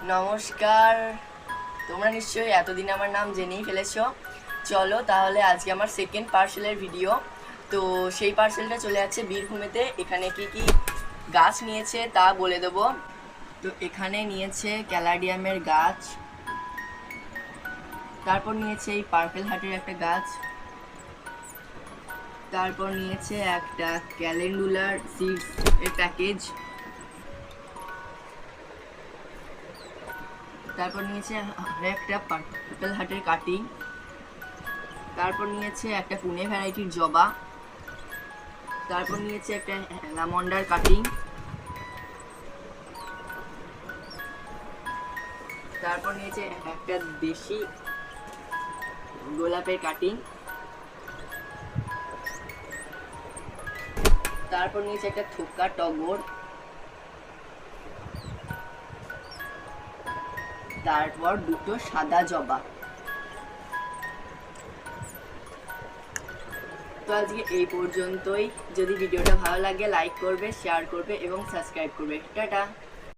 নমস্কার। তোমরা নিশ্চয়ই এতদিন আমার নাম জেনেই ফেলেছো। চলো তাহলে আজকে আমার সেকেন্ড পার্সেলের ভিডিও। তো সেই পার্সেলটা চলে যাচ্ছে বীরভূমেতে। এখানে কি কি গাছ নিয়েছে তা বলে দেবো। তো এখানে নিয়েছে ক্যালাডিয়ামের গাছ, তারপর নিয়েছে এই পার্পেল হার্টের একটা গাছ, তারপর নিয়েছে একটা ক্যালেন্ডুলার সিডস এর প্যাকেজ, তারপর নিয়েছে একটা পার্পেল হার্টের কাটিং, তারপর নিয়েছে একটা পুনে ভ্যারাইটির জবা, তারপর নিয়েছে একটা অ্যালামন্ডার কাটিং, তারপর নিয়েছে একটা দেশি গোলাপের কাটিং, তারপর নিয়েছে একটা থোকা টগর, তারপর দুটো সাদা জবা। তো আজকে এই পর্যন্তই। যদি ভিডিওটা ভালো লাগে লাইক করবে, শেয়ার করবে এবং সাবস্ক্রাইব করবে। টাটা।